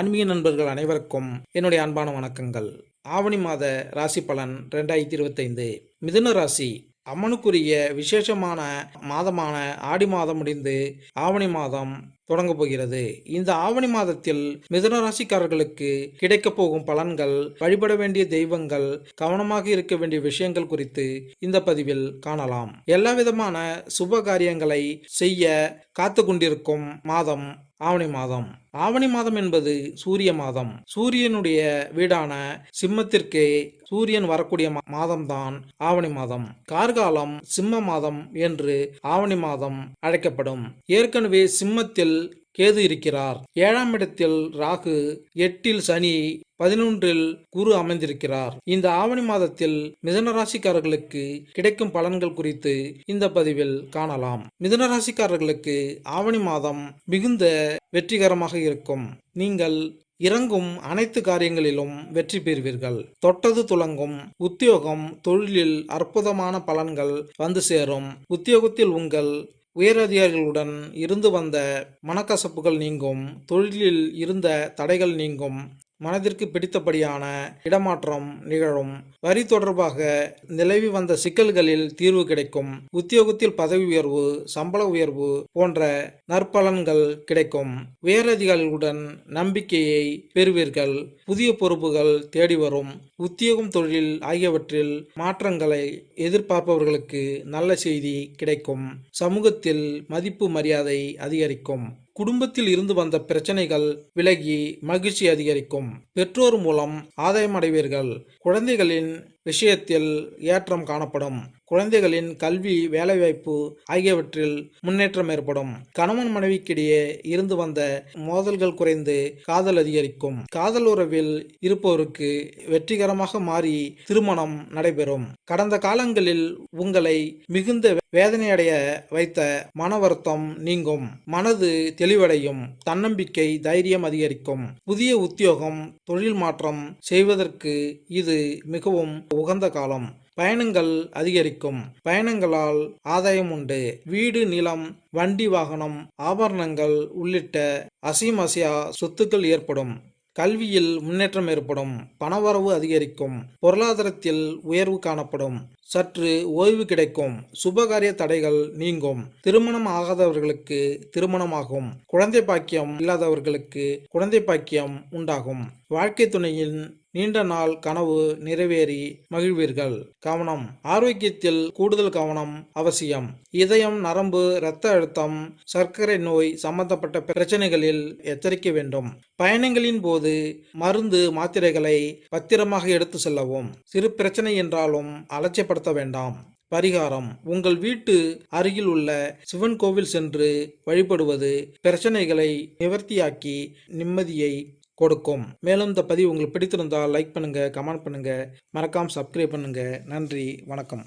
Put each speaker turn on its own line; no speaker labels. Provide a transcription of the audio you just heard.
ஆன்மீக நண்பர்கள் அனைவருக்கும் என்னுடைய அன்பான வணக்கங்கள். ஆவணி மாத ராசி பலன் 2025. மிதுன ராசி அம்மனுக்குரிய விசேஷமான மாதமான ஆடி மாதம் முடிந்து ஆவணி மாதம் தொடங்க போகிறது. இந்த ஆவணி மாதத்தில் மிதுன ராசிக்காரர்களுக்கு கிடைக்கப் போகும் பலன்கள், வழிபட வேண்டிய தெய்வங்கள், கவனமாக இருக்க வேண்டிய விஷயங்கள் குறித்து இந்த பதிவில் காணலாம். எல்லா விதமான சுப காரியங்களை செய்ய காத்து கொண்டிருக்கும் மாதம் ஆவணி மாதம். ஆவணி மாதம் என்பது சூரிய மாதம். சூரியனுடைய வீடான சிம்மத்திற்கு சூரியன் வரக்கூடிய மாதம்தான் ஆவணி மாதம். கார்காலம் சிம்ம மாதம் என்று ஆவணி மாதம் அழைக்கப்படும். ஏற்கனவே சிம்மத்தில் கேது இருக்கிறார். 7ஆம் இடத்தில் ராகு, 8இல் சனி, 11இல் குரு அமைந்திருக்கிறார். இந்த ஆவணி மாதத்தில் மிதுன ராசிக்காரர்களுக்கு கிடைக்கும் பலன்கள் குறித்து இந்த பதிவில் காணலாம். மிதுன ராசிக்காரர்களுக்கு ஆவணி மாதம் மிகுந்த வெற்றிகரமாக இருக்கும். நீங்கள் இறங்கும் அனைத்து காரியங்களிலும் வெற்றி பெறுவீர்கள். தொட்டது துலங்கும். உத்தியோகம், தொழிலில் அற்புதமான பலன்கள் வந்து சேரும். உத்தியோகத்தில் உங்கள் உயரதிகாரிகளுடன் இருந்து வந்த மனக்கசப்புகள் நீங்கும். தொழிலில் இருந்த தடைகள் நீங்கும். மனதிற்கு பிடித்தபடியான இடமாற்றம் நிகழும். வரி தொடர்பாக நிலவி வந்த சிக்கல்களில் தீர்வு கிடைக்கும். உத்தியோகத்தில் பதவி உயர்வு, சம்பள உயர்வு போன்ற நற்பலன்கள் கிடைக்கும். உயரதிகாரிகளுடன் நம்பிக்கையை பெறுவீர்கள். புதிய பொறுப்புகள் தேடி வரும். உத்தியோகம், தொழில் ஆகியவற்றில் மாற்றங்களை எதிர்பார்ப்பவர்களுக்கு நல்ல செய்தி கிடைக்கும். சமூகத்தில் மதிப்பு மரியாதை அதிகரிக்கும். குடும்பத்தில் இருந்து வந்த பிரச்சனைகள் விலகி மகிழ்ச்சி அதிகரிக்கும். பெற்றோர் மூலம் ஆதாயம் அடைவீர்கள். குழந்தைகளின் விஷயத்தில் ஏற்றம் காணப்படும். குழந்தைகளின் கல்வி, வேலைவாய்ப்பு ஆகியவற்றில் முன்னேற்றம் ஏற்படும். கணவன் மனைவிக்கிடையே இருந்து வந்த மோதல்கள் குறைந்து காதல் அதிகரிக்கும். காதல் உறவில் இருப்பவருக்கு வெற்றிகரமாக மாறி திருமணம் நடைபெறும். கடந்த காலங்களில் உங்களை மிகுந்த வேதனையடைய வைத்த மன வருத்தம் நீங்கும். மனது தெளிவடையும். தன்னம்பிக்கை, தைரியம் அதிகரிக்கும். புதிய உத்தியோகம், தொழில் மாற்றம் செய்வதற்கு இது மிகவும் உகந்த காலம். பயணங்கள் அதிகரிக்கும். பயணங்களால் ஆதாயம் உண்டு. வீடு, நிலம், வண்டி, வாகனம், ஆபரணங்கள் உள்ளிட்ட அசையா சொத்துக்கள் ஏற்படும். கல்வியில் முன்னேற்றம் ஏற்படும். பணவரவு அதிகரிக்கும். பொருளாதாரத்தில் உயர்வு காணப்படும். சற்று ஓய்வு கிடைக்கும். சுபகாரிய தடைகள் நீங்கும். திருமணம் ஆகாதவர்களுக்கு திருமணமாகும். குழந்தை பாக்கியம் இல்லாதவர்களுக்கு குழந்தை பாக்கியம் உண்டாகும். வாழ்க்கை துணையின் நீண்ட நாள் கனவு நிறைவேறி மகிழ்வீர்கள். கவனம். ஆரோக்கியத்தில் கூடுதல் கவனம் அவசியம். இதயம், நரம்பு, இரத்த அழுத்தம், சர்க்கரை நோய் சம்பந்தப்பட்ட பிரச்சனைகளில் எச்சரிக்க வேண்டும். பயணங்களின் போது மருந்து, மாத்திரைகளை பத்திரமாக எடுத்து செல்லவும். சிறு பிரச்சனை என்றாலும் அலட்சியப்படுத்த வேண்டாம். பரிகாரம். உங்கள் வீட்டு அருகில் உள்ள சிவன் கோவில் சென்று வழிபடுவது பிரச்சனைகளை நிவர்த்தியாக்கி நிம்மதியை கொடுக்கும். மேலும் இந்த பதிவு உங்களுக்கு பிடித்திருந்தால் லைக் பண்ணுங்க, கமெண்ட் பண்ணுங்க, மறக்காம சப்ஸ்கிரைப் பண்ணுங்க. நன்றி, வணக்கம்.